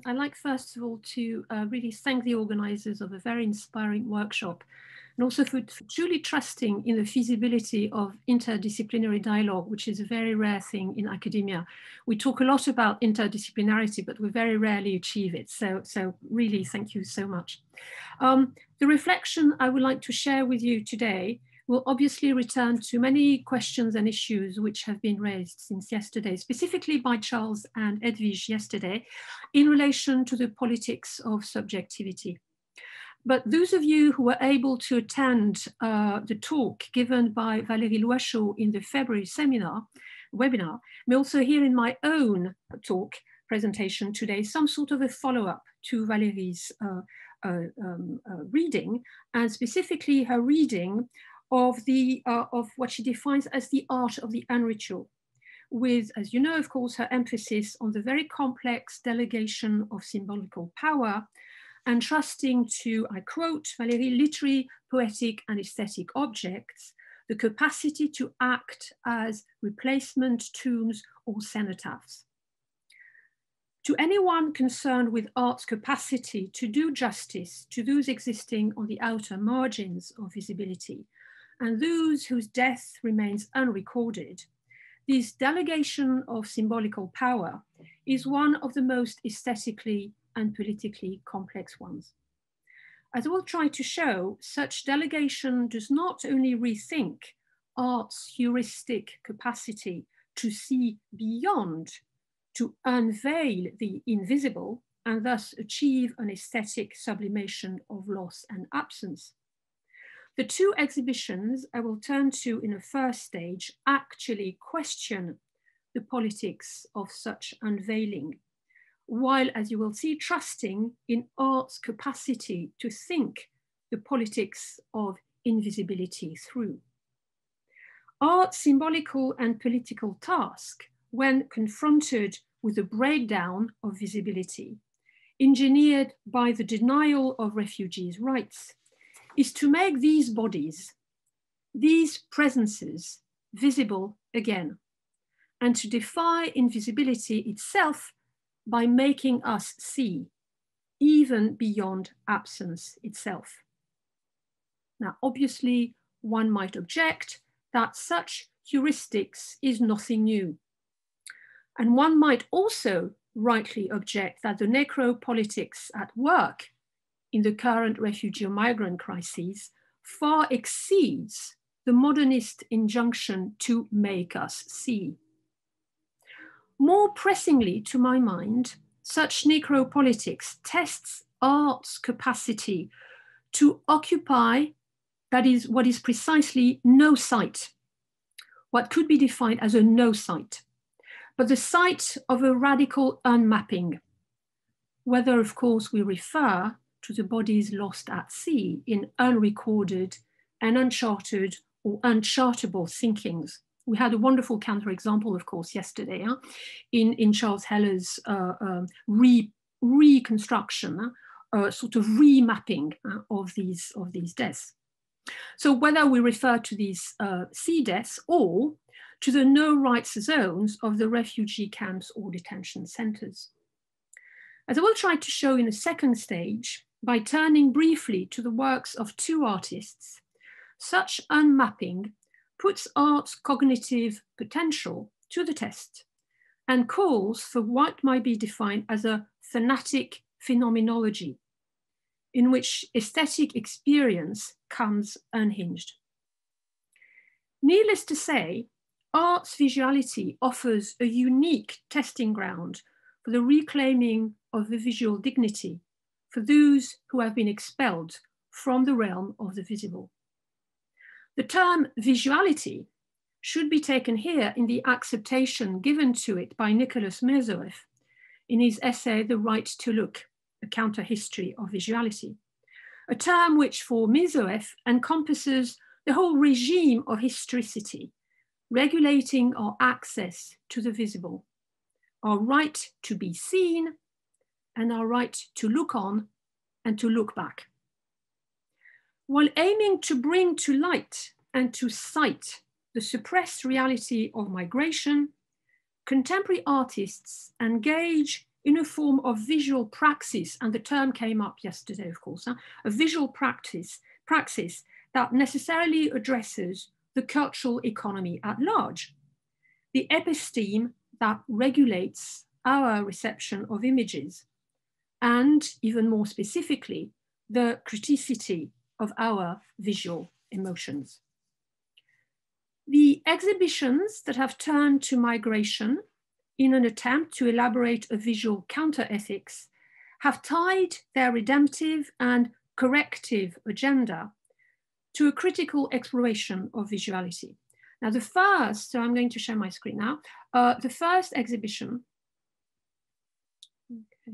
I'd like first of all to really thank the organizers of a very inspiring workshop, and also for truly trusting in the feasibility of interdisciplinary dialogue, which is a very rare thing in academia. We talk a lot about interdisciplinarity, but we very rarely achieve it. So really, thank you so much. The reflection I would like to share with you today will obviously return to many questions and issues which have been raised since yesterday, specifically by Charles and Edwige yesterday, in relation to the politics of subjectivity. But those of you who were able to attend the talk given by Valérie Loiseau in the February webinar, may also hear in my own talk presentation today some sort of a follow-up to Valérie's reading, and specifically her reading of what she defines as the art of the unritual, with, as you know, of course, her emphasis on the very complex delegation of symbolical power, and trusting to, I quote, Valérie, literary, poetic, and aesthetic objects, the capacity to act as replacement tombs or cenotaphs. To anyone concerned with art's capacity to do justice to those existing on the outer margins of visibility, and those whose death remains unrecorded, this delegation of symbolical power is one of the most aesthetically and politically complex ones. As I will try to show, such delegation does not only rethink art's heuristic capacity to see beyond, to unveil the invisible, and thus achieve an aesthetic sublimation of loss and absence. The two exhibitions I will turn to in a first stage actually question the politics of such unveiling, while, as you will see, trusting in art's capacity to think the politics of invisibility through. Art's symbolical and political task, when confronted with the breakdown of visibility, engineered by the denial of refugees' rights, is to make these bodies, these presences, visible again, and to defy invisibility itself by making us see, even beyond absence itself. Now, obviously, one might object that such heuristics is nothing new. And one might also rightly object that the necropolitics at work in the current refugee or migrant crises far exceeds the modernist injunction to make us see. More pressingly, to my mind, such necropolitics tests art's capacity to occupy, that is, what is precisely no site, what could be defined as a no site, but the site of a radical unmapping, whether, of course, we refer to the bodies lost at sea in unrecorded and uncharted or unchartable thinkings. We had a wonderful counterexample, of course, yesterday in Charles Heller's reconstruction, sort of remapping of these deaths. So whether we refer to these sea deaths or to the no rights zones of the refugee camps or detention centers. As I will try to show in a second stage, by turning briefly to the works of two artists, such unmapping puts art's cognitive potential to the test and calls for what might be defined as a Thanatic phenomenology, in which aesthetic experience comes unhinged. Needless to say, art's visuality offers a unique testing ground for the reclaiming of the visual dignity for those who have been expelled from the realm of the visible. The term visuality should be taken here in the acceptation given to it by Nicholas Mirzoeff in his essay, The Right to Look, a counter-history of visuality, a term which for Mirzoeff encompasses the whole regime of historicity, regulating our access to the visible, our right to be seen, and our right to look on and to look back. While aiming to bring to light and to sight the suppressed reality of migration, contemporary artists engage in a form of visual praxis, and the term came up yesterday, of course, a visual praxis that necessarily addresses the cultural economy at large, the episteme that regulates our reception of images, and even more specifically, the criticity of our visual emotions. The exhibitions that have turned to migration in an attempt to elaborate a visual counter-ethics have tied their redemptive and corrective agenda to a critical exploration of visuality. Now the first, so I'm going to share my screen now, the first exhibition, okay.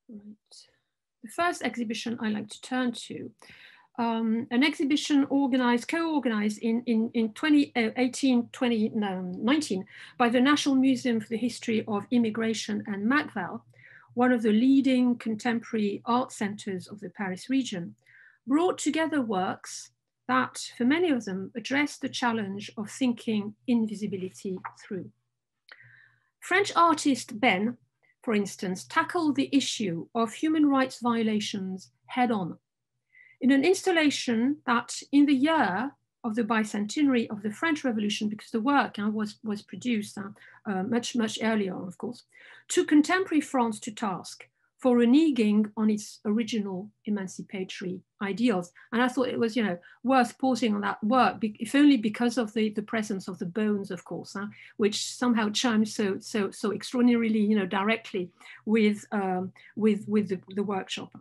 Right. The first exhibition I like to turn to, an exhibition co-organized in 2019 by the National Museum for the History of Immigration and MACVAL, one of the leading contemporary art centers of the Paris region, brought together works that, for many of them, address the challenge of thinking invisibility through. French artist Ben, for instance, tackled the issue of human rights violations head-on in an installation that, in the year of the bicentenary of the French Revolution, because the work was produced much earlier, of course, took contemporary France to task for reneging on its original emancipatory ideals. And I thought it was, worth pausing on that work, if only because of the presence of the bones, of course, which somehow chimes so extraordinarily, directly with the workshop.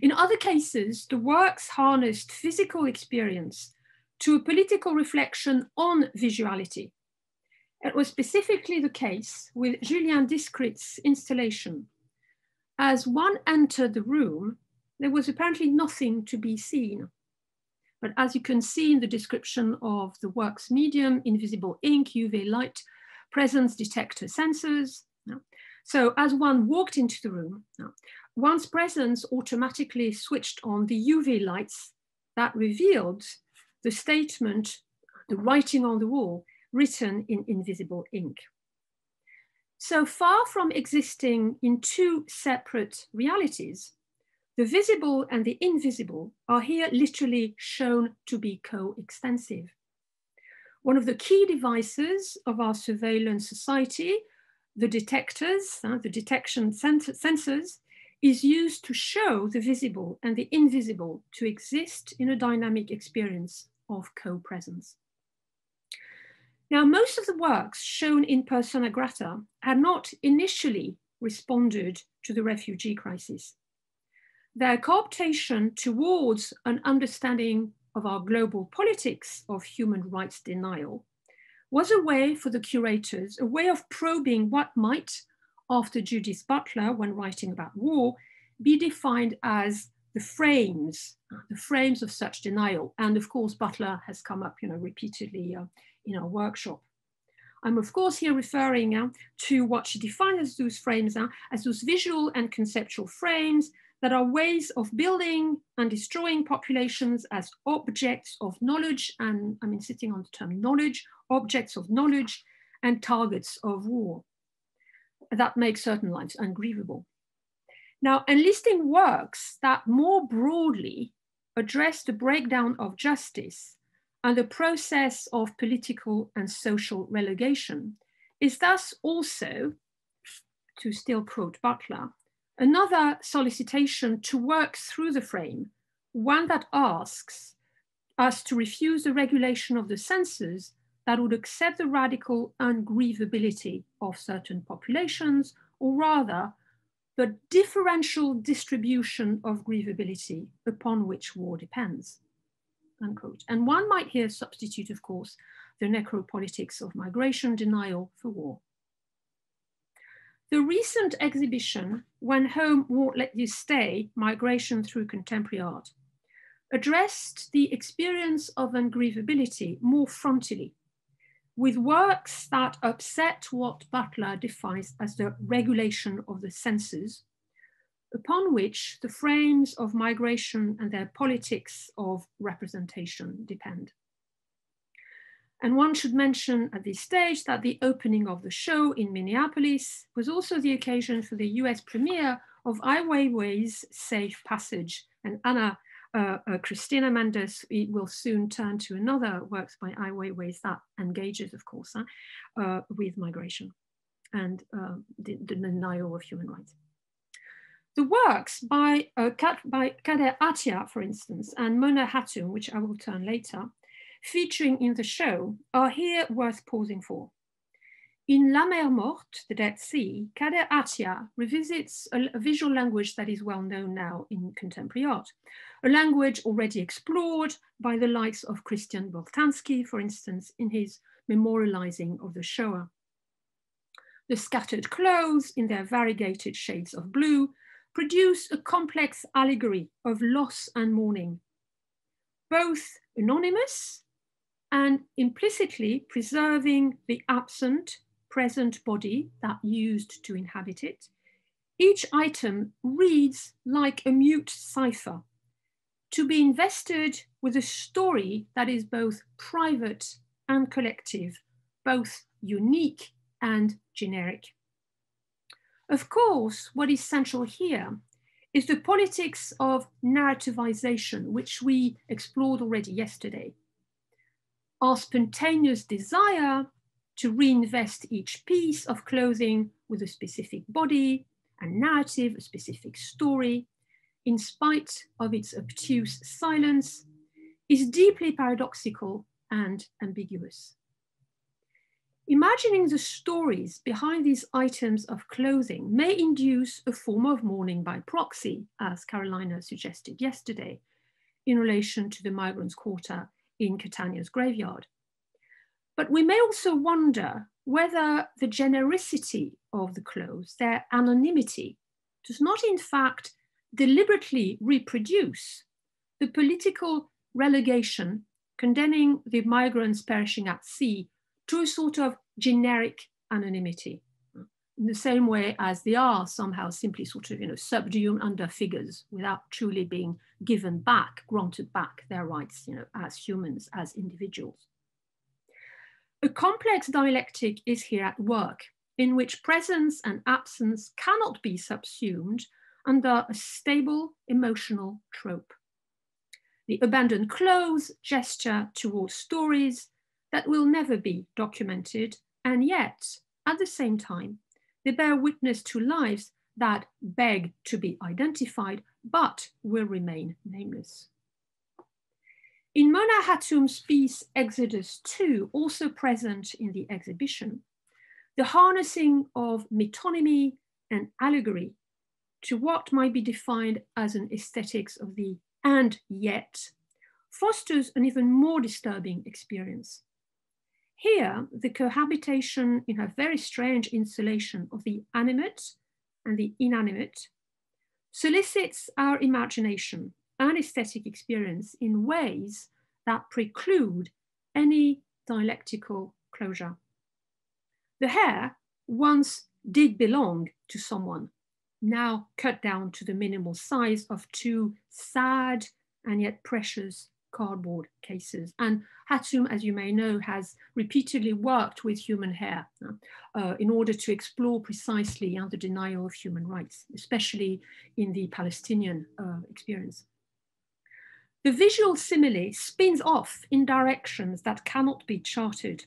In other cases, the works harnessed physical experience to a political reflection on visuality. It was specifically the case with Julien Discret's installation. As one entered the room, there was apparently nothing to be seen. But as you can see in the description of the work's medium, invisible ink, UV light, presence detector sensors. So as one walked into the room, one's presence automatically switched on the UV lights that revealed the statement, the writing on the wall, written in invisible ink. So far from existing in two separate realities, the visible and the invisible are here literally shown to be coextensive. One of the key devices of our surveillance society, the detectors, the detection sensors, is used to show the visible and the invisible to exist in a dynamic experience of co-presence. Now, most of the works shown in persona grata had not initially responded to the refugee crisis. Their cooptation towards an understanding of our global politics of human rights denial was a way for the curators, a way of probing what might, after Judith Butler, when writing about war, be defined as the frames of such denial. And of course, Butler has come up repeatedly in our workshop. I'm of course here referring to what she defined as those frames, as those visual and conceptual frames that are ways of building and destroying populations as objects of knowledge, and I'm insisting on the term knowledge, objects of knowledge and targets of war that make certain lives ungrievable. Now, enlisting works that more broadly address the breakdown of justice and the process of political and social relegation is thus also, to still quote Butler, another solicitation to work through the frame, one that asks us to refuse the regulation of the senses that would accept the radical ungrievability of certain populations, or rather, the differential distribution of grievability upon which war depends, unquote. And one might here substitute, of course, the necropolitics of migration denial for war. The recent exhibition, When Home Won't Let You Stay, Migration Through Contemporary Art, addressed the experience of ungrievability more frontally, with works that upset what Butler defines as the regulation of the senses, upon which the frames of migration and their politics of representation depend. And one should mention at this stage that the opening of the show in Minneapolis was also the occasion for the US premiere of Ai Weiwei's Safe Passage. And Christina Mendes will soon turn to another works by Ai Weiwei that engages, of course, with migration and the denial of human rights. The works by Kader Attia, for instance, and Mona Hatoum, which I will turn later, featuring in the show, are here worth pausing for. In La Mer Morte, the Dead Sea, Kader Attia revisits a visual language that is well known now in contemporary art, a language already explored by the likes of Christian Boltanski, for instance, in his memorializing of the Shoah. The scattered clothes in their variegated shades of blue produce a complex allegory of loss and mourning, both anonymous and implicitly preserving the absent, present body that used to inhabit it. Each item reads like a mute cipher, to be invested with a story that is both private and collective, both unique and generic. Of course, what is central here is the politics of narrativization, which we explored already yesterday. Our spontaneous desire to reinvest each piece of clothing with a specific body and narrative, a specific story, in spite of its obtuse silence, is deeply paradoxical and ambiguous. Imagining the stories behind these items of clothing may induce a form of mourning by proxy, as Carolina suggested yesterday, in relation to the migrants' quarter in Catania's graveyard. But we may also wonder whether the genericity of the clothes, their anonymity, does not in fact deliberately reproduce the political relegation condemning the migrants perishing at sea to a sort of generic anonymity, in the same way as they are somehow simply sort of, subsumed under figures without truly being given back, granted back their rights, as humans, as individuals. A complex dialectic is here at work, in which presence and absence cannot be subsumed under a stable emotional trope. The abandoned clothes gesture towards stories that will never be documented, and yet, at the same time, they bear witness to lives that beg to be identified, but will remain nameless. In Mona Hatoum's piece Exodus 2, also present in the exhibition, the harnessing of metonymy and allegory to what might be defined as an aesthetics of the and yet fosters an even more disturbing experience. Here, the cohabitation in a very strange insulation of the animate and the inanimate solicits our imagination and aesthetic experience in ways that preclude any dialectical closure. The hair once did belong to someone, now cut down to the minimal size of two sad and yet precious cardboard cases. And Hatoum, as you may know, has repeatedly worked with human hair in order to explore precisely the denial of human rights, especially in the Palestinian experience. The visual simile spins off in directions that cannot be charted.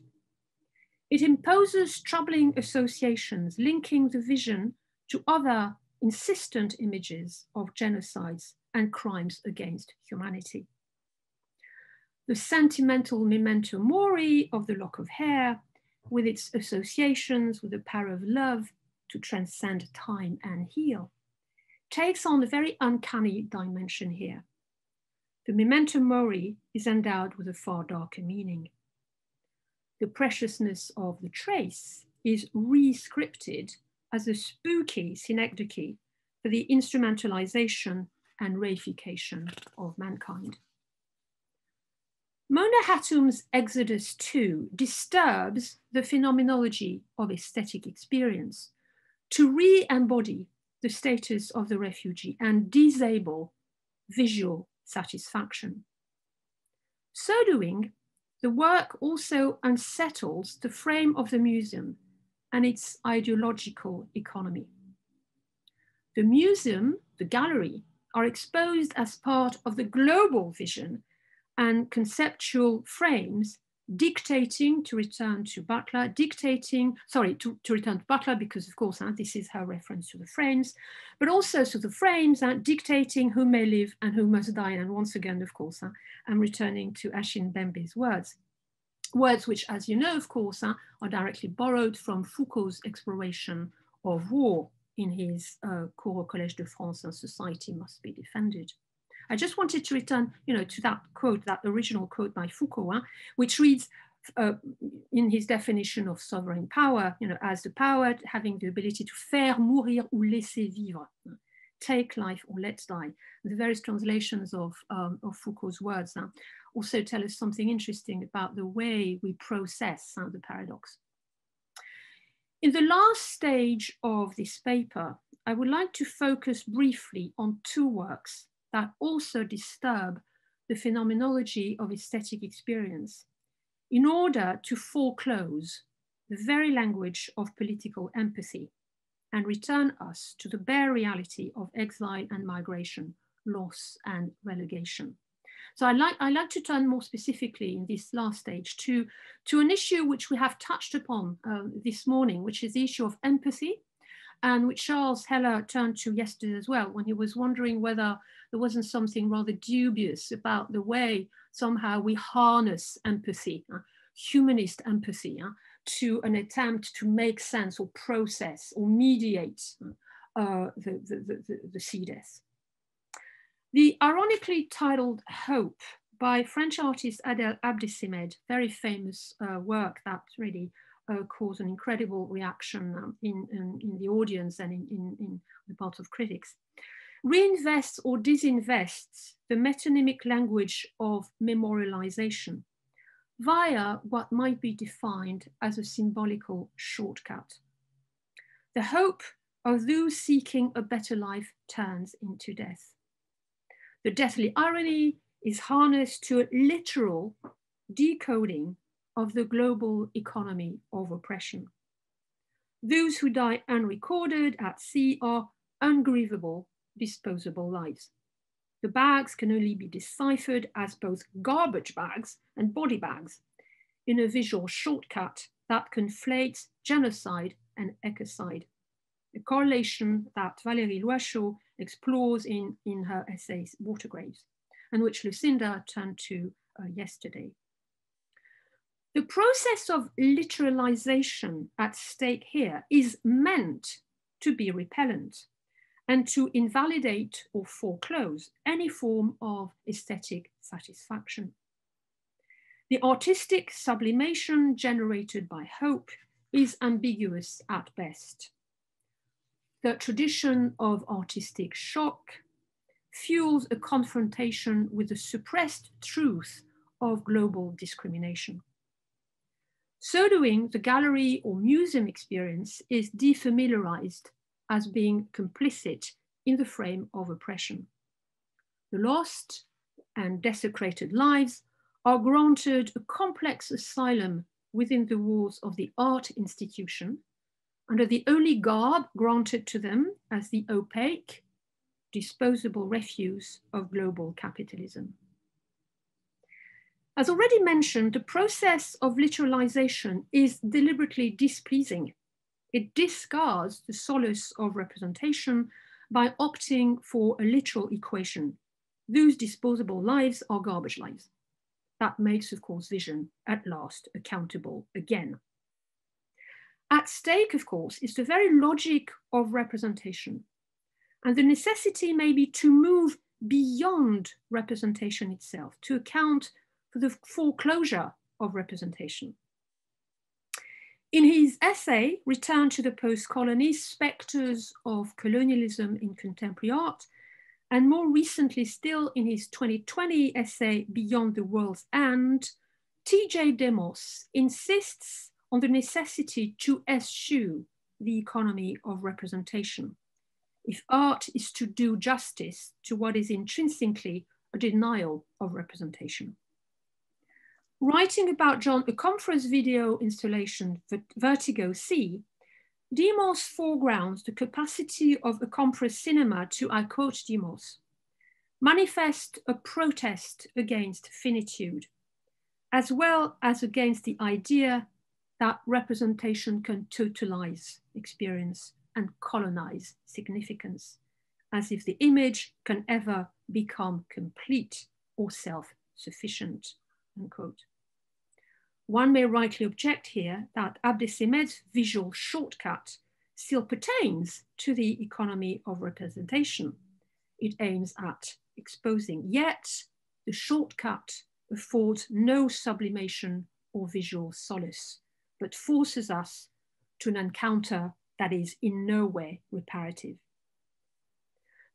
It imposes troubling associations linking the vision to other insistent images of genocides and crimes against humanity. The sentimental memento mori of the lock of hair, with its associations with the power of love to transcend time and heal, takes on a very uncanny dimension here. The memento mori is endowed with a far darker meaning. The preciousness of the trace is re-scripted as a spooky synecdoche for the instrumentalization and reification of mankind. Mona Hatoum's Exodus 2 disturbs the phenomenology of aesthetic experience to re-embody the status of the refugee and disable visual satisfaction. So doing The work also unsettles the frame of the museum and its ideological economy. The museum, the gallery, are exposed as part of the global vision and conceptual frames dictating, to return to Butler, to return to Butler, because of course this is her reference to the frames, but also to the frames dictating who may live and who must die. And once again, of course, I'm returning to Achille Mbembe's words which, as you know, of course, are directly borrowed from Foucault's exploration of war in his Cours au Collège de France, and society must be defended. I just wanted to return, to that quote, that original quote by Foucault, which reads in his definition of sovereign power, as the power having the ability to faire mourir ou laisser vivre, take life or let die. The various translations of Foucault's words also tell us something interesting about the way we process the paradox. In the last stage of this paper, I would like to focus briefly on two works that also disturb the phenomenology of aesthetic experience in order to foreclose the very language of political empathy and return us to the bare reality of exile and migration, loss and relegation. So I like to turn more specifically in this last stage to an issue which we have touched upon this morning, which is the issue of empathy, and which Charles Heller turned to yesterday as well, when he was wondering whether there wasn't something rather dubious about the way somehow we harness empathy, humanist empathy, to an attempt to make sense or process or mediate the sea death. The ironically titled Hope by French artist Adèle Abdessemed, very famous work that really caused an incredible reaction in the audience and in the part of critics, reinvests or disinvests the metonymic language of memorialization via what might be defined as a symbolical shortcut. The hope of those seeking a better life turns into death. The deathly irony is harnessed to a literal decoding of the global economy of oppression. Those who die unrecorded at sea are ungrievable, disposable lives. The bags can only be deciphered as both garbage bags and body bags in a visual shortcut that conflates genocide and ecocide, a correlation that Valérie Loiseau explores in her essays Water Graves, and which Lucinda turned to yesterday. The process of literalization at stake here is meant to be repellent and to invalidate or foreclose any form of aesthetic satisfaction. The artistic sublimation generated by hope is ambiguous at best. The tradition of artistic shock fuels a confrontation with the suppressed truth of global discrimination. So doing, the gallery or museum experience is defamiliarized as being complicit in the frame of oppression. The lost and desecrated lives are granted a complex asylum within the walls of the art institution, under the only garb granted to them as the opaque, disposable refuse of global capitalism. As already mentioned, the process of literalization is deliberately displeasing. It discards the solace of representation by opting for a literal equation. Those disposable lives are garbage lives. That makes, of course, vision at last accountable again. At stake, of course, is the very logic of representation. And the necessity may be to move beyond representation itself, to account for the foreclosure of representation. In his essay, Return to the Post-Colony, Spectres of Colonialism in Contemporary Art, and more recently still in his 2020 essay, Beyond the World's End, T.J. Demos insists on the necessity to eschew the economy of representation if art is to do justice to what is intrinsically a denial of representation. Writing about John Okomfra's video installation, Vertigo Sea, Demos foregrounds the capacity of Okomfra's cinema to, I quote Demos, manifest a protest against finitude, as well as against the idea that representation can totalize experience and colonize significance, as if the image can ever become complete or self-sufficient, unquote. One may rightly object here that Abdesemed's visual shortcut still pertains to the economy of representation. It aims at exposing, yet the shortcut affords no sublimation or visual solace, but forces us to an encounter that is in no way reparative.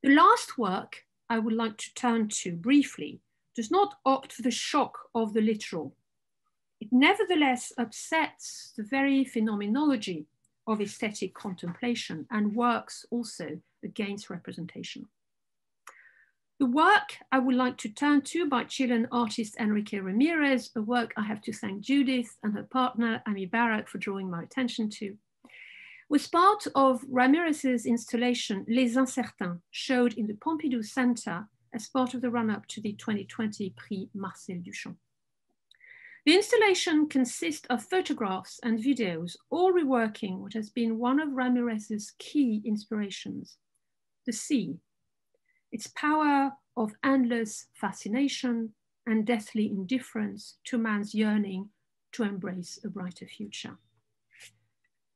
The last work I would like to turn to briefly does not opt for the shock of the literal. It nevertheless upsets the very phenomenology of aesthetic contemplation and works also against representation. The work I would like to turn to by Chilean artist Enrique Ramirez, a work I have to thank Judith and her partner Ami Barak for drawing my attention to, was part of Ramirez's installation Les Incertains, showed in the Pompidou Center as part of the run-up to the 2020 Prix Marcel Duchamp. The installation consists of photographs and videos, all reworking what has been one of Ramirez's key inspirations, the sea, its power of endless fascination and deathly indifference to man's yearning to embrace a brighter future.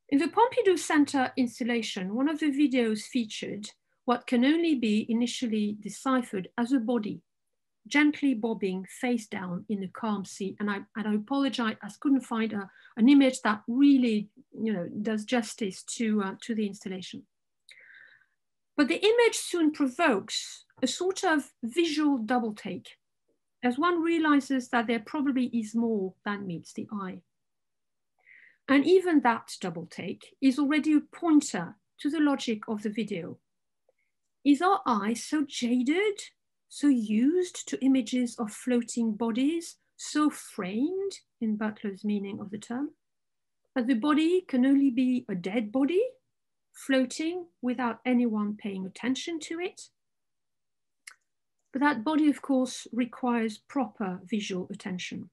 In the Pompidou Center installation, one of the videos featured what can only be initially deciphered as a body, gently bobbing face down in the calm sea. And I apologize, I couldn't find an image that really, does justice to the installation. But the image soon provokes a sort of visual double take, as one realizes that there probably is more than meets the eye. And even that double take is already a pointer to the logic of the video. Is our eye so jaded, so used to images of floating bodies, so framed in Butler's meaning of the term, that the body can only be a dead body, floating without anyone paying attention to it? But that body, of course, requires proper visual attention.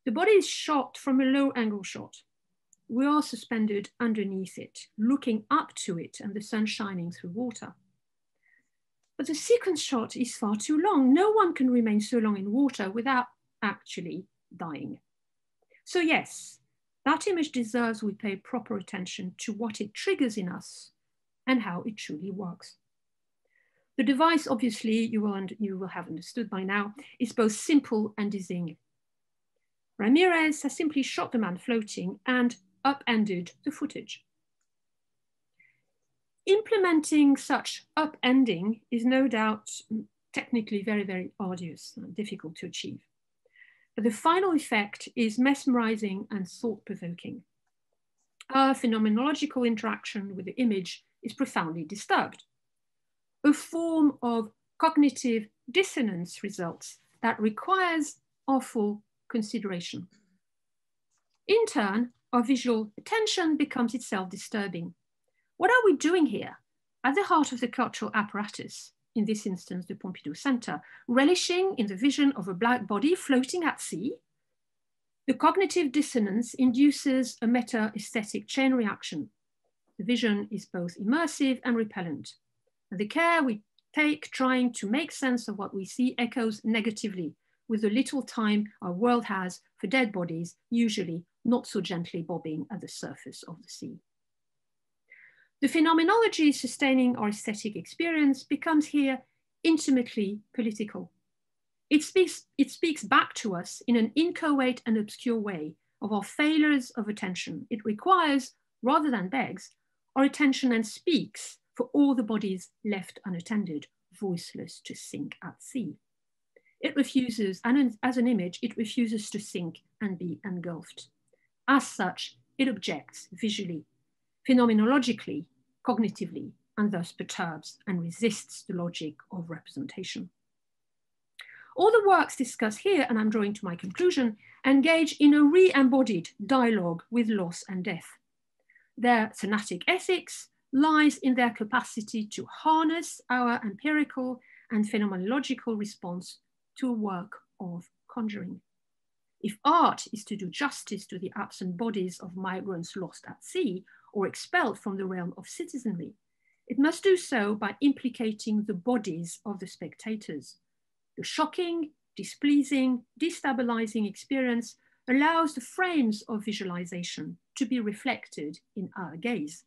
The body is shot from a low angle shot. We are suspended underneath it, looking up to it and the sun shining through water. But the sequence shot is far too long. No one can remain so long in water without actually dying. So yes, that image deserves we pay proper attention to what it triggers in us and how it truly works. The device, obviously, you will have understood by now, is both simple and dizzying. Ramirez has simply shot the man floating and upended the footage. Implementing such upending is no doubt technically very, very arduous and difficult to achieve. But the final effect is mesmerizing and thought-provoking. Our phenomenological interaction with the image is profoundly disturbed. A form of cognitive dissonance results that requires our full consideration. In turn, our visual attention becomes itself disturbing. What are we doing here? At the heart of the cultural apparatus, in this instance, the Pompidou Center, relishing in the vision of a black body floating at sea, the cognitive dissonance induces a meta-aesthetic chain reaction. The vision is both immersive and repellent. And the care we take trying to make sense of what we see echoes negatively with the little time our world has for dead bodies, usually not so gently bobbing at the surface of the sea. The phenomenology sustaining our aesthetic experience becomes here intimately political. It speaks back to us in an inchoate and obscure way of our failures of attention. It requires, rather than begs, our attention and speaks for all the bodies left unattended, voiceless to sink at sea. It refuses, and as an image, it refuses to sink and be engulfed. As such, it objects visually, phenomenologically, cognitively, and thus perturbs and resists the logic of representation. All the works discussed here, and I'm drawing to my conclusion, engage in a re-embodied dialogue with loss and death. Their thanatic ethics lies in their capacity to harness our empirical and phenomenological response to a work of conjuring. If art is to do justice to the absent bodies of migrants lost at sea or expelled from the realm of citizenry, it must do so by implicating the bodies of the spectators. The shocking, displeasing, destabilizing experience allows the frames of visualization to be reflected in our gaze.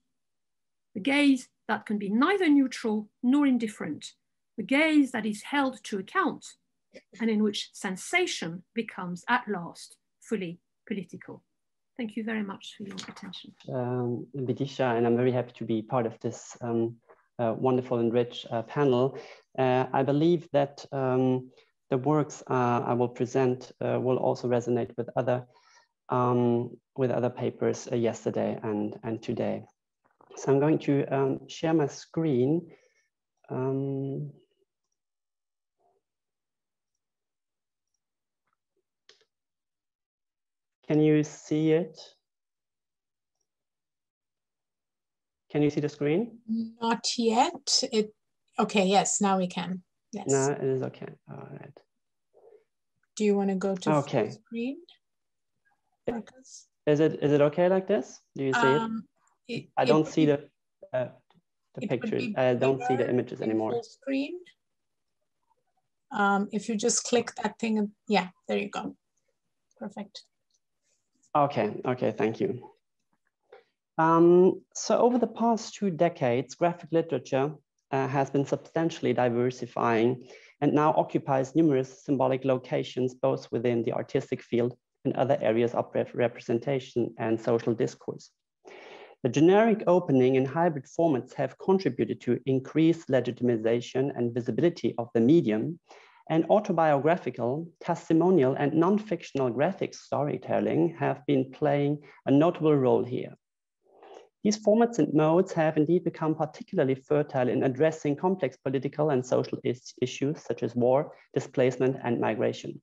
A gaze that can be neither neutral nor indifferent, a gaze that is held to account and in which sensation becomes at last fully political. Thank you very much for your attention. Bidisha, and I'm very happy to be part of this wonderful and rich panel. I believe that the works I will present will also resonate with other papers yesterday and today. So I'm going to share my screen. Can you see it? Can you see the screen? Not yet. Okay, yes, now we can. Yes. No, it is okay. All right. Do you want to go to full screen, Markus? Is it okay like this? Do you see it? I don't see the pictures. I don't see the images anymore. Full screen. If you just click that thing, yeah, there you go. Perfect. Okay, thank you. So over the past 2 decades, graphic literature has been substantially diversifying and now occupies numerous symbolic locations, both within the artistic field and other areas of representation and social discourse. The generic opening and hybrid formats have contributed to increased legitimization and visibility of the medium, and autobiographical, testimonial, and non-fictional graphic storytelling have been playing a notable role here. These formats and modes have indeed become particularly fertile in addressing complex political and social issues such as war, displacement, and migration.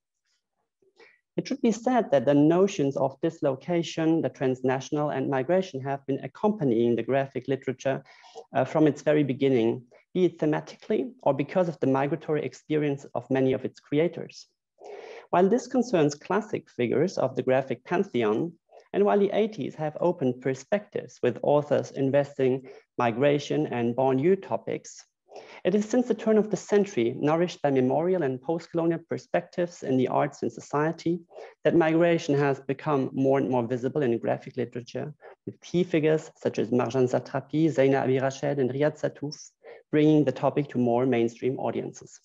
It should be said that the notions of dislocation, the transnational, and migration have been accompanying the graphic literature from its very beginning, be it thematically or because of the migratory experience of many of its creators. While this concerns classic figures of the graphic pantheon, and while the 80s have opened perspectives with authors investing migration and banlieue topics, it is since the turn of the century, nourished by memorial and post-colonial perspectives in the arts and society, that migration has become more and more visible in graphic literature, with key figures such as Marjan Satrapi, Zeina Abirached, and Riyad Sattouf, bringing the topic to more mainstream audiences.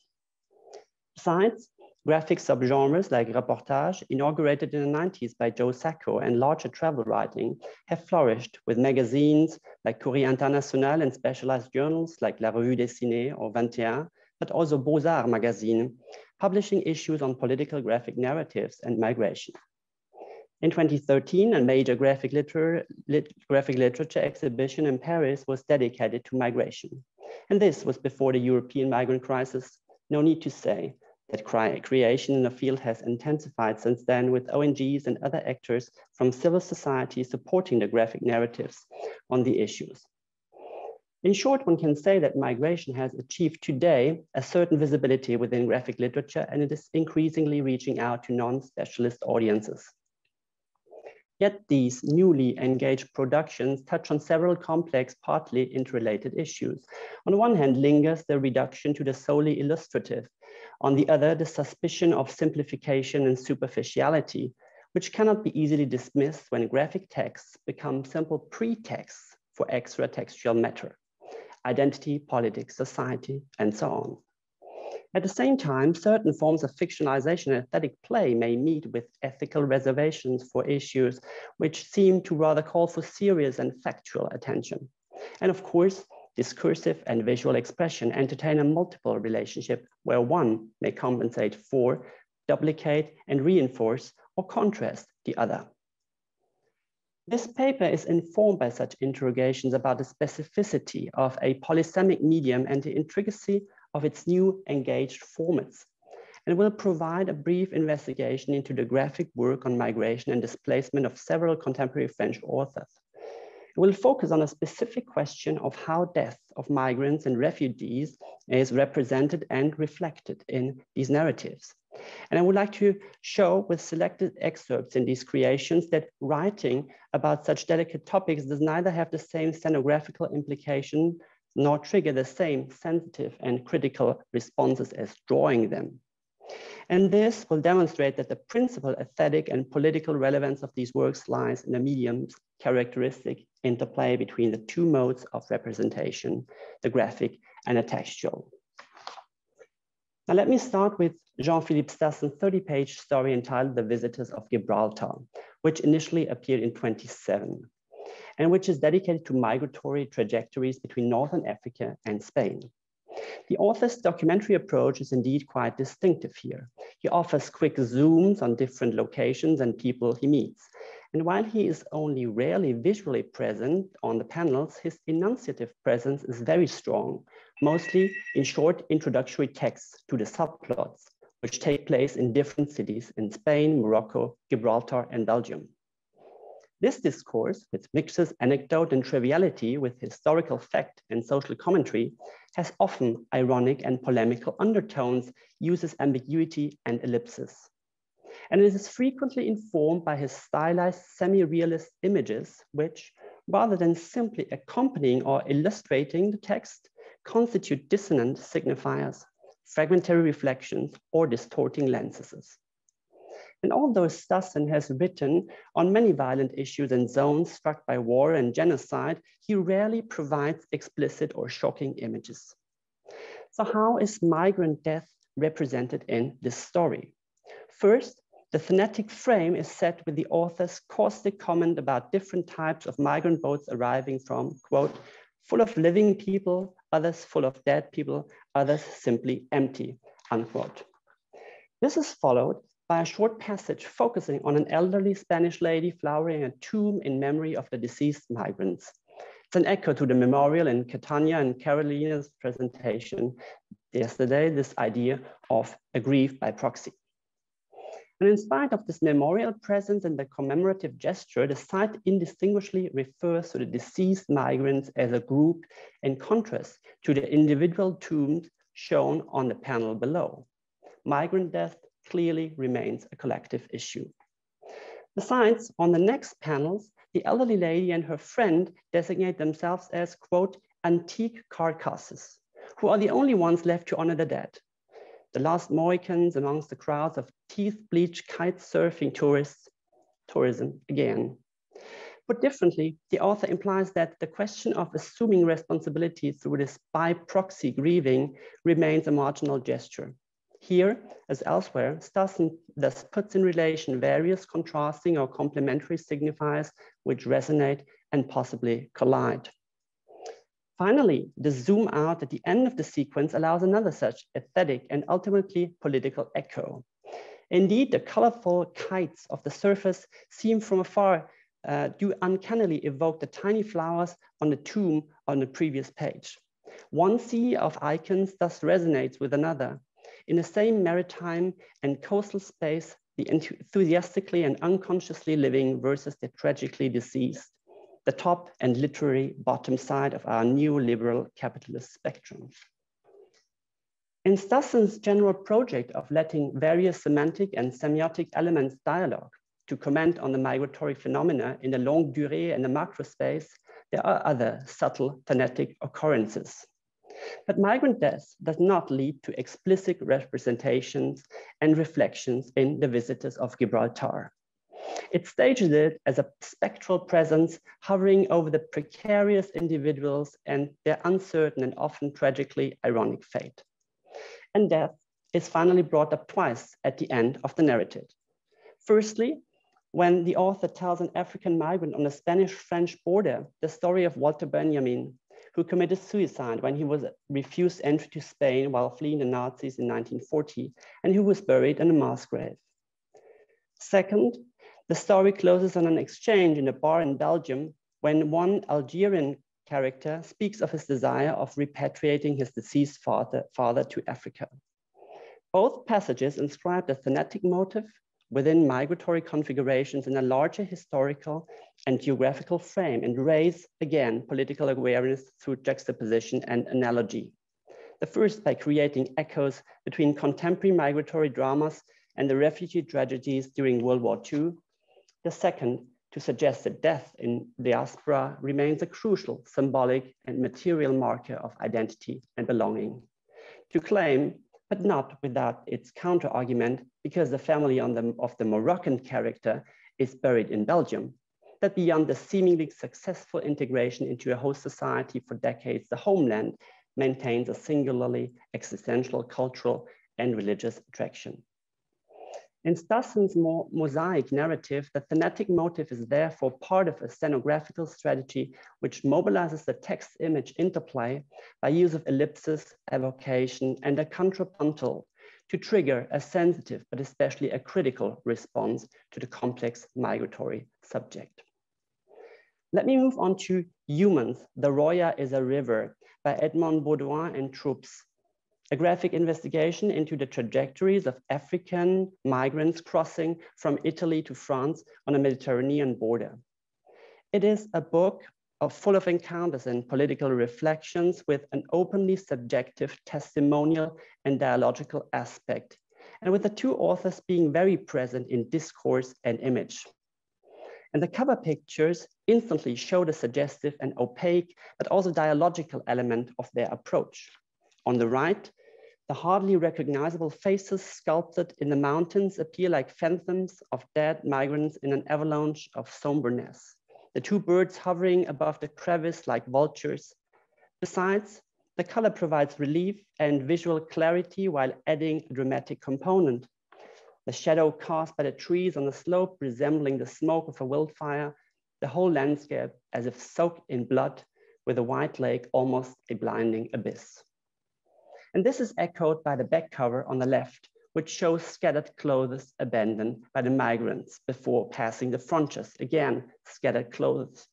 Besides, graphic subgenres like reportage, inaugurated in the 90s by Joe Sacco, and larger travel writing have flourished with magazines like Courrier International and specialized journals like La Revue Dessinée or 21, but also Beaux-Arts magazine, publishing issues on political graphic narratives and migration. In 2013, a major graphic literature exhibition in Paris was dedicated to migration. And this was before the European migrant crisis. No need to say that creation in the field has intensified since then, with ONGs and other actors from civil society supporting the graphic narratives on the issues. In short, one can say that migration has achieved today a certain visibility within graphic literature, and it is increasingly reaching out to non-specialist audiences. Yet these newly engaged productions touch on several complex, partly interrelated issues. On the one hand, lingers the reduction to the solely illustrative. On the other, the suspicion of simplification and superficiality, which cannot be easily dismissed when graphic texts become simple pretexts for extra textual matter, identity, politics, society, and so on. At the same time, certain forms of fictionalization and aesthetic play may meet with ethical reservations for issues which seem to rather call for serious and factual attention. And of course, discursive and visual expression entertain a multiple relationship where one may compensate for, duplicate, and reinforce or contrast the other. This paper is informed by such interrogations about the specificity of a polysemic medium and the intricacy of its new engaged formats. and will provide a brief investigation into the graphic work on migration and displacement of several contemporary French authors. It will focus on a specific question of how death of migrants and refugees is represented and reflected in these narratives. And I would like to show with selected excerpts in these creations that writing about such delicate topics does neither have the same scenographical implication nor trigger the same sensitive and critical responses as drawing them. And this will demonstrate that the principal aesthetic and political relevance of these works lies in the medium's characteristic interplay between the two modes of representation, the graphic and the textual. Now let me start with Jean-Philippe Stassen's 30-page story entitled The Visitors of Gibraltar, which initially appeared in 2007, and which is dedicated to migratory trajectories between Northern Africa and Spain. The author's documentary approach is indeed quite distinctive here. He offers quick zooms on different locations and people he meets. And while he is only rarely visually present on the panels, his enunciative presence is very strong, mostly in short introductory texts to the subplots, which take place in different cities in Spain, Morocco, Gibraltar, and Belgium. This discourse, which mixes anecdote and triviality with historical fact and social commentary, has often ironic and polemical undertones, uses ambiguity and ellipses. And it is frequently informed by his stylized semi-realist images, which, rather than simply accompanying or illustrating the text, constitute dissonant signifiers, fragmentary reflections, or distorting lenses. And although Stassen has written on many violent issues and zones struck by war and genocide, he rarely provides explicit or shocking images. So how is migrant death represented in this story? First, the thematic frame is set with the author's caustic comment about different types of migrant boats arriving from, quote, full of living people, others full of dead people, others simply empty, unquote. This is followed by a short passage focusing on an elderly Spanish lady flowering a tomb in memory of the deceased migrants. It's an echo to the memorial in Catania and Carolina's presentation yesterday, this idea of a grief by proxy. And in spite of this memorial presence and the commemorative gesture, the site indistinguishably refers to the deceased migrants as a group in contrast to the individual tombs shown on the panel below. Migrant death clearly remains a collective issue. Besides, on the next panels, the elderly lady and her friend designate themselves as, quote, antique carcasses, who are the only ones left to honor the dead. The last Mohicans amongst the crowds of teeth-bleached kite surfing tourists, tourism again. Put differently, the author implies that the question of assuming responsibility through this by proxy grieving remains a marginal gesture. Here, as elsewhere, Stassen thus puts in relation various contrasting or complementary signifiers which resonate and possibly collide. Finally, the zoom out at the end of the sequence allows another such aesthetic and ultimately political echo. Indeed, the colorful kites of the surface seem from afar do uncannily evoke the tiny flowers on the tomb on the previous page. One sea of icons thus resonates with another. In the same maritime and coastal space, the enthusiastically and unconsciously living versus the tragically deceased, the top and literary bottom side of our new liberal capitalist spectrum. In Stassen's general project of letting various semantic and semiotic elements dialogue to comment on the migratory phenomena in the longue durée and the macro space, there are other subtle thanatic occurrences. But migrant death does not lead to explicit representations and reflections in The Visitors of Gibraltar. It stages it as a spectral presence hovering over the precarious individuals and their uncertain and often tragically ironic fate. And death is finally brought up twice at the end of the narrative. Firstly, when the author tells an African migrant on the Spanish-French border the story of Walter Benjamin, who committed suicide when he was refused entry to Spain while fleeing the Nazis in 1940, and who was buried in a mass grave. Second, the story closes on an exchange in a bar in Belgium when one Algerian character speaks of his desire of repatriating his deceased father to Africa. Both passages inscribe the Thanatic motive within migratory configurations in a larger historical and geographical frame and raise, again, political awareness through juxtaposition and analogy. The first by creating echoes between contemporary migratory dramas and the refugee tragedies during World War II. The second to suggest that death in diaspora remains a crucial symbolic and material marker of identity and belonging. To claim, but not without its counter-argument, because the family of the Moroccan character is buried in Belgium, that beyond the seemingly successful integration into a host society for decades, the homeland maintains a singularly existential, cultural, and religious attraction. In Stassen's more mosaic narrative, the Thanatic motive is therefore part of a scenographical strategy which mobilizes the text-image interplay by use of ellipsis, evocation, and a contrapuntal to trigger a sensitive, but especially a critical response to the complex migratory subject. Let me move on to Humans, The Roya is a River by Edmond Baudouin and Troupes, a graphic investigation into the trajectories of African migrants crossing from Italy to France on a Mediterranean border. It is a book full of encounters and political reflections with an openly subjective testimonial and dialogical aspect, and with the two authors being very present in discourse and image. And the cover pictures instantly show the suggestive and opaque, but also dialogical element of their approach. On the right, the hardly recognizable faces sculpted in the mountains appear like phantoms of dead migrants in an avalanche of somberness. The two birds hovering above the crevice like vultures. Besides, the color provides relief and visual clarity while adding a dramatic component. The shadow cast by the trees on the slope resembling the smoke of a wildfire, the whole landscape as if soaked in blood, with a white lake almost a blinding abyss. And this is echoed by the back cover on the left, which shows scattered clothes abandoned by the migrants before passing the frontiers. Again, scattered clothes.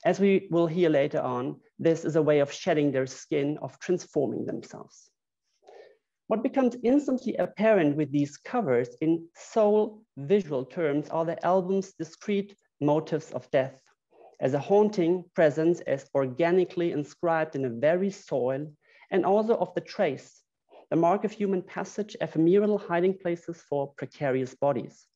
As we will hear later on, this is a way of shedding their skin, of transforming themselves. What becomes instantly apparent with these covers in sole visual terms are the album's discrete motifs of death, as a haunting presence as organically inscribed in the very soil, and also of the trace, the mark of human passage, ephemeral hiding places for precarious bodies,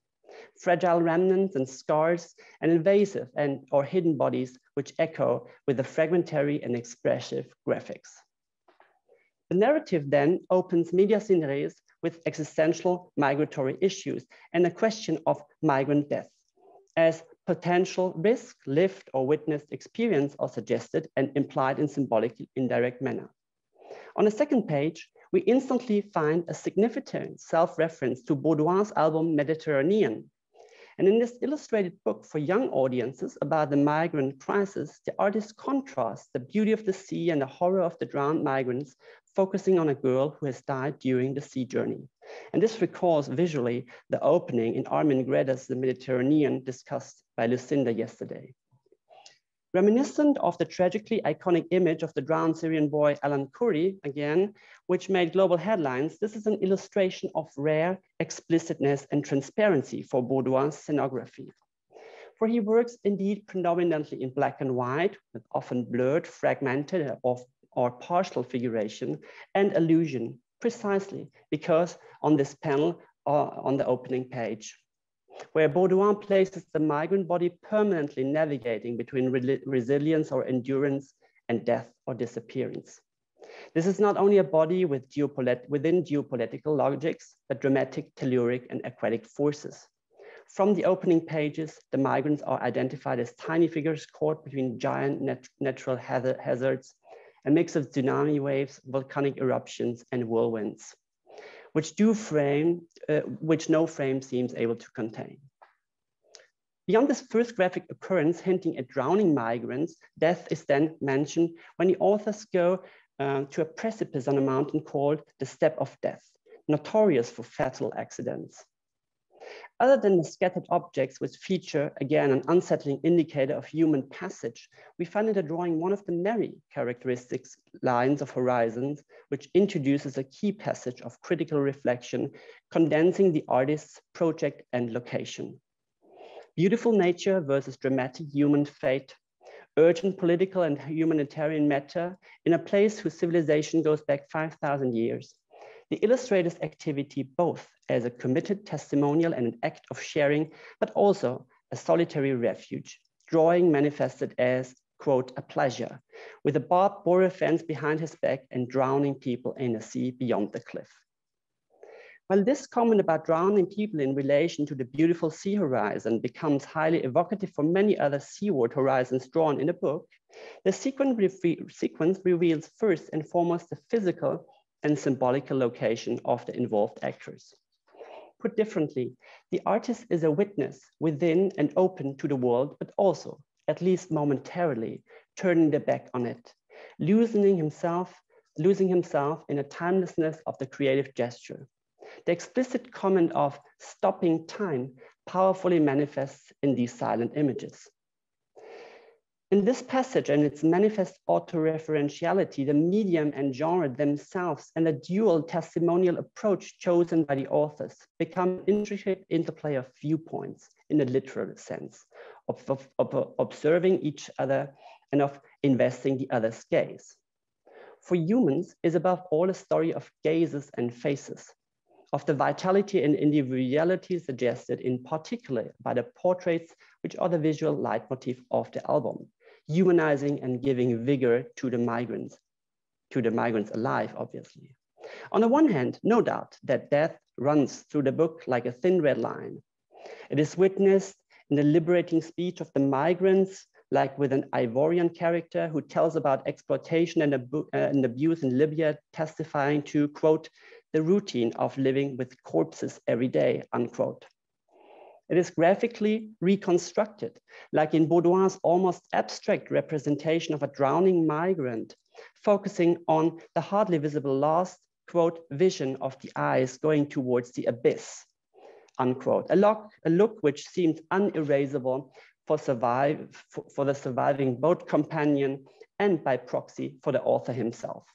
fragile remnants and scars, and invasive or hidden bodies which echo with the fragmentary and expressive graphics. The narrative then opens medias in res with existential migratory issues and the question of migrant death as potential risk, lived or witnessed experience are suggested and implied in symbolic indirect manner. On the second page, we instantly find a significant self-reference to Baudouin's album Mediterranean. And in this illustrated book for young audiences about the migrant crisis, the artist contrasts the beauty of the sea and the horror of the drowned migrants, focusing on a girl who has died during the sea journey. And this recalls visually the opening in Armin Greder's The Mediterranean discussed by Lucinda yesterday. Reminiscent of the tragically iconic image of the drowned Syrian boy Alan Curry, again, which made global headlines, this is an illustration of rare explicitness and transparency for Baudouin's scenography. For he works indeed predominantly in black and white, with often blurred, fragmented, or partial figuration and illusion, precisely because on this panel on the opening page, where Baudouin places the migrant body permanently navigating between resilience or endurance and death or disappearance. This is not only a body with within geopolitical logics, but dramatic, telluric, and aquatic forces. From the opening pages, the migrants are identified as tiny figures caught between giant natural hazards, a mix of tsunami waves, volcanic eruptions, and whirlwinds, which no frame seems able to contain. Beyond this first graphic occurrence hinting at drowning migrants, death is then mentioned when the authors go to a precipice on a mountain called the Step of Death, notorious for fatal accidents. Other than the scattered objects which feature, again, an unsettling indicator of human passage, we find in the drawing one of the many characteristics lines of horizons, which introduces a key passage of critical reflection, condensing the artist's project and location. Beautiful nature versus dramatic human fate, urgent political and humanitarian matter in a place whose civilization goes back 5,000 years. The illustrator's activity, both as a committed testimonial and an act of sharing, but also a solitary refuge, drawing manifested as, quote, a pleasure, with a barbed wire fence behind his back and drowning people in a sea beyond the cliff. While this comment about drowning people in relation to the beautiful sea horizon becomes highly evocative for many other seaward horizons drawn in the book, the sequence reveals first and foremost the physical and symbolical location of the involved actors. Put differently, the artist is a witness within and open to the world, but also, at least momentarily, turning their back on it, losing himself in a timelessness of the creative gesture. The explicit comment of stopping time powerfully manifests in these silent images. In this passage and its manifest autoreferentiality, the medium and genre themselves and the dual testimonial approach chosen by the authors become an intricate interplay of viewpoints in a literal sense, of observing each other and of investing the other's gaze. For humans is above all a story of gazes and faces, of the vitality and individuality suggested in particular by the portraits which are the visual leitmotif of the album, humanizing and giving vigor to the migrants alive, obviously. On the one hand, no doubt that death runs through the book like a thin red line. It is witnessed in the liberating speech of the migrants, like with an Ivorian character who tells about exploitation and abuse in Libya, testifying to, quote, the routine of living with corpses every day, unquote. It is graphically reconstructed, like in Baudouin's almost abstract representation of a drowning migrant, focusing on the hardly visible last, quote, vision of the eyes going towards the abyss, unquote. A look which seems unerasable for the surviving boat companion and by proxy for the author himself.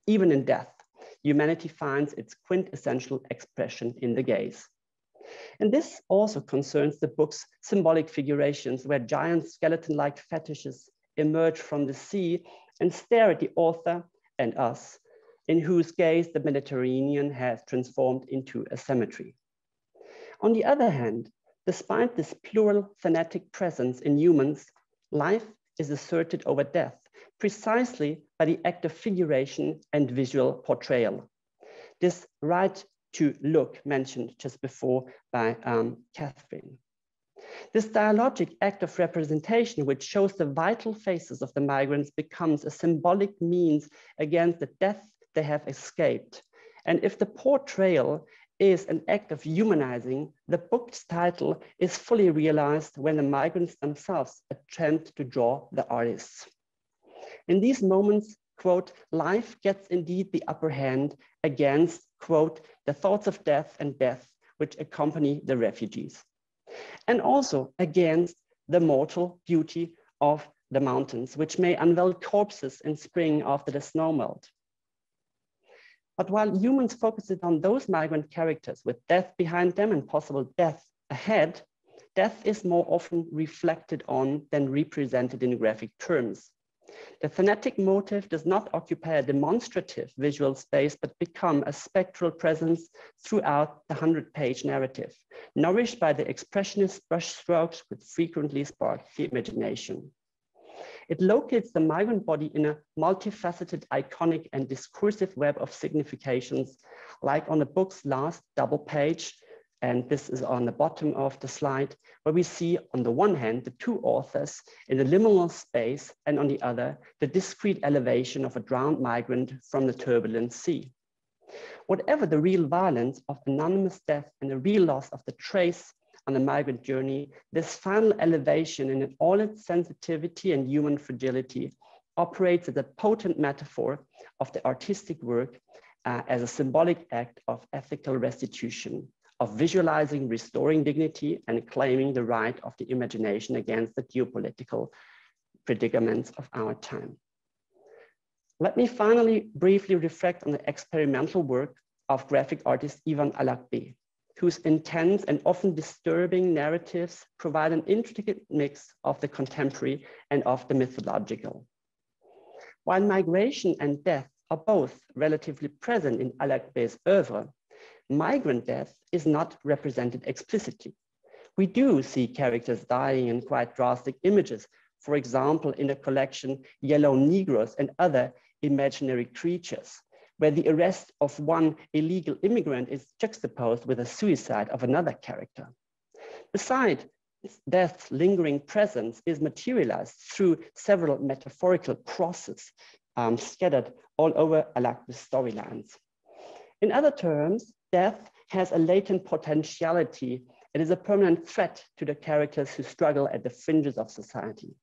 Even in death, humanity finds its quintessential expression in the gaze. And this also concerns the book's symbolic figurations, where giant skeleton-like fetishes emerge from the sea and stare at the author and us, in whose gaze the Mediterranean has transformed into a cemetery. On the other hand, despite this plural thanatic presence in humans, life is asserted over death, precisely by the act of figuration and visual portrayal. This right to look mentioned just before by Catherine. This dialogic act of representation, which shows the vital faces of the migrants, becomes a symbolic means against the death they have escaped. And if the portrayal is an act of humanizing, the book's title is fully realized when the migrants themselves attempt to draw the artists. In these moments, quote, life gets indeed the upper hand against, quote, the thoughts of death and death which accompany the refugees, and also against the mortal beauty of the mountains, which may unveil corpses in spring after the snow melt. But while humans focus on those migrant characters with death behind them and possible death ahead, death is more often reflected on than represented in graphic terms. The thanatic motive does not occupy a demonstrative visual space, but become a spectral presence throughout the 100-page narrative, nourished by the expressionist brushstrokes which frequently spark the imagination. It locates the migrant body in a multifaceted, iconic, and discursive web of significations, like on the book's last double page, and this is on the bottom of the slide, where we see on the one hand, the two authors in the liminal space, and on the other, the discrete elevation of a drowned migrant from the turbulent sea. Whatever the real violence of anonymous death and the real loss of the trace on the migrant journey, this final elevation in all its sensitivity and human fragility operates as a potent metaphor of the artistic work as a symbolic act of ethical restitution, of visualizing, restoring dignity, and claiming the right of the imagination against the geopolitical predicaments of our time. Let me finally briefly reflect on the experimental work of graphic artist Ivan Alegbe, whose intense and often disturbing narratives provide an intricate mix of the contemporary and of the mythological. While migration and death are both relatively present in Alegbe's oeuvre, migrant death is not represented explicitly. We do see characters dying in quite drastic images, for example, in a collection, Yellow Negroes and Other Imaginary Creatures, where the arrest of one illegal immigrant is juxtaposed with the suicide of another character. Besides, death's lingering presence is materialized through several metaphorical crosses scattered all over Alegbe's storylines. In other terms, death has a latent potentiality. It is a permanent threat to the characters who struggle at the fringes of society.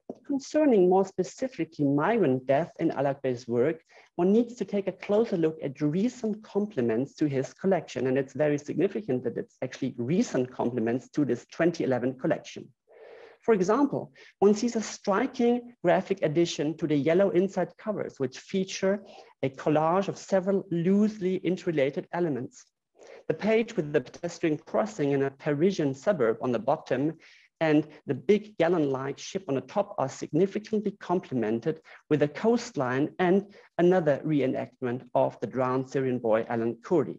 But concerning more specifically migrant death in Alegbe's work, one needs to take a closer look at recent complements to his collection. And it's very significant that it's actually recent complements to this 2011 collection. For example, one sees a striking graphic addition to the yellow inside covers, which feature a collage of several loosely interrelated elements. The page with the pedestrian crossing in a Parisian suburb on the bottom and the big gallon-like ship on the top are significantly complemented with a coastline and another reenactment of the drowned Syrian boy, Alan Kurdi.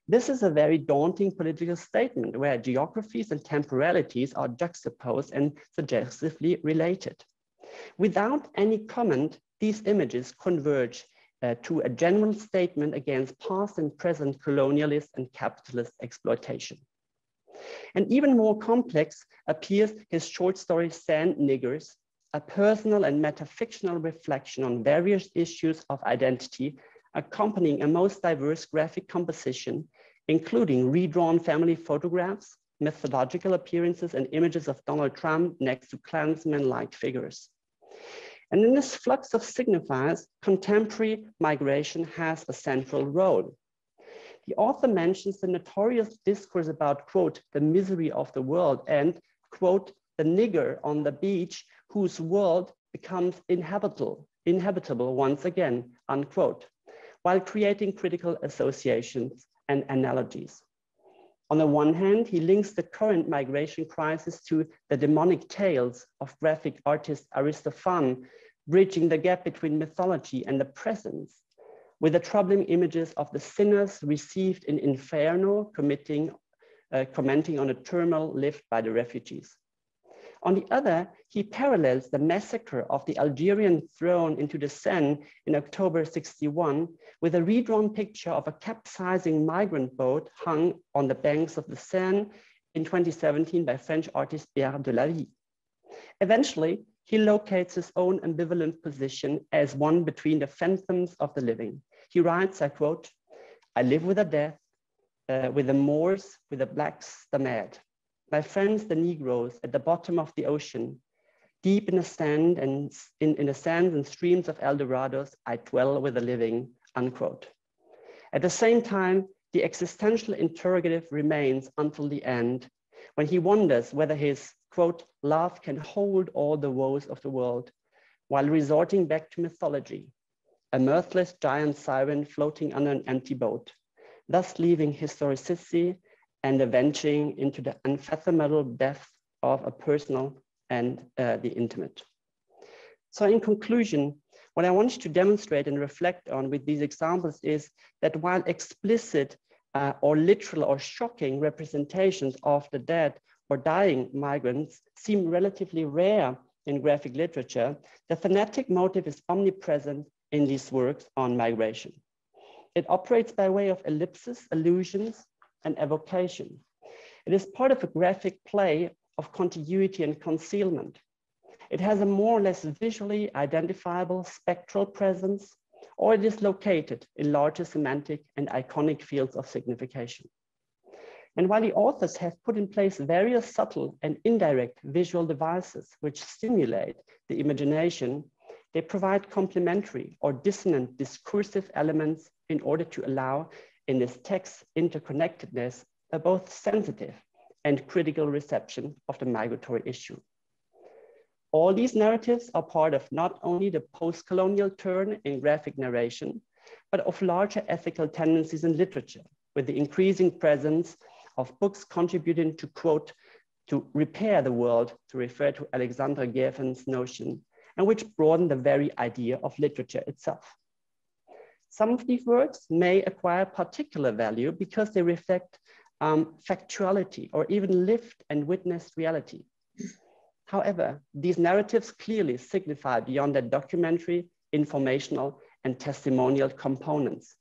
This is a very daunting political statement where geographies and temporalities are juxtaposed and suggestively related. Without any comment, these images converge to a general statement against past and present colonialist and capitalist exploitation. And even more complex appears his short story, Sand Niggers, a personal and metafictional reflection on various issues of identity, accompanying a most diverse graphic composition, including redrawn family photographs, mythological appearances, and images of Donald Trump next to Klansman-like figures. And in this flux of signifiers, contemporary migration has a central role. The author mentions the notorious discourse about, quote, the misery of the world and, quote, the nigger on the beach whose world becomes inhabitable once again, unquote, while creating critical associations and analogies. On the one hand, he links the current migration crisis to the demonic tales of graphic artist Aristophanes, bridging the gap between mythology and the present, with the troubling images of the sinners received in Inferno, commenting on the turmoil lived by the refugees. On the other, he parallels the massacre of the Algerian thrown into the Seine in October '61 with a redrawn picture of a capsizing migrant boat hung on the banks of the Seine in 2017 by French artist Pierre Delavie. Eventually, he locates his own ambivalent position as one between the phantoms of the living. He writes, I quote, I live with the death, with the Moors, with the blacks, the mad. My friends, the Negroes, at the bottom of the ocean, deep in the sand and in the sands and streams of El Dorados, I dwell with the living, unquote. At the same time, the existential interrogative remains until the end, when he wonders whether his, quote, love can hold all the woes of the world, while resorting back to mythology, a mirthless giant siren floating under an empty boat, thus leaving historicity and avenging into the unfathomable depth of a personal and the intimate. So in conclusion, what I want to demonstrate and reflect on with these examples is that while explicit or literal or shocking representations of the dead or dying migrants seem relatively rare in graphic literature, the thanatic motive is omnipresent in these works on migration. It operates by way of ellipses, allusions, and evocation. It is part of a graphic play of continuity and concealment. It has a more or less visually identifiable spectral presence, or it is located in larger semantic and iconic fields of signification. And while the authors have put in place various subtle and indirect visual devices which stimulate the imagination, they provide complementary or dissonant discursive elements in order to allow in this text interconnectedness a both sensitive and critical reception of the migratory issue. All these narratives are part of not only the post-colonial turn in graphic narration, but of larger ethical tendencies in literature, with the increasing presence of books contributing to, quote, to repair the world, to refer to Alexandra Gerfen's notion, and which broaden the very idea of literature itself. Some of these works may acquire particular value because they reflect factuality or even lived and witnessed reality. However, these narratives clearly signify beyond their documentary, informational, and testimonial components.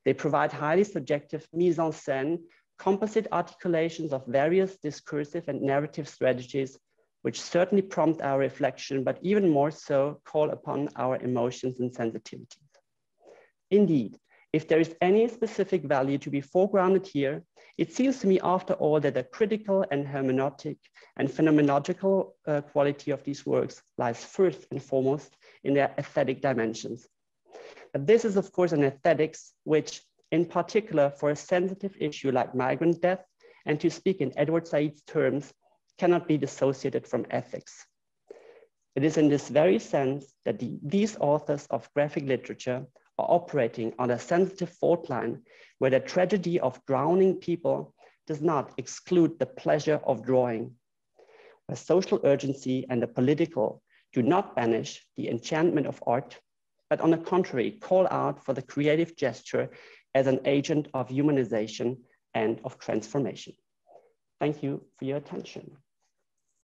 They provide highly subjective mise-en-scène, composite articulations of various discursive and narrative strategies, which certainly prompt our reflection, but even more so call upon our emotions and sensitivities. Indeed, if there is any specific value to be foregrounded here, it seems to me after all that the critical and hermeneutic and phenomenological quality of these works lies first and foremost in their aesthetic dimensions. But this is of course an aesthetics which in particular for a sensitive issue like migrant death, and to speak in Edward Said's terms, cannot be dissociated from ethics. It is in this very sense that these authors of graphic literature are operating on a sensitive fault line where the tragedy of drowning people does not exclude the pleasure of drawing, where social urgency and the political do not banish the enchantment of art, but on the contrary, call out for the creative gesture as an agent of humanization and of transformation. Thank you for your attention.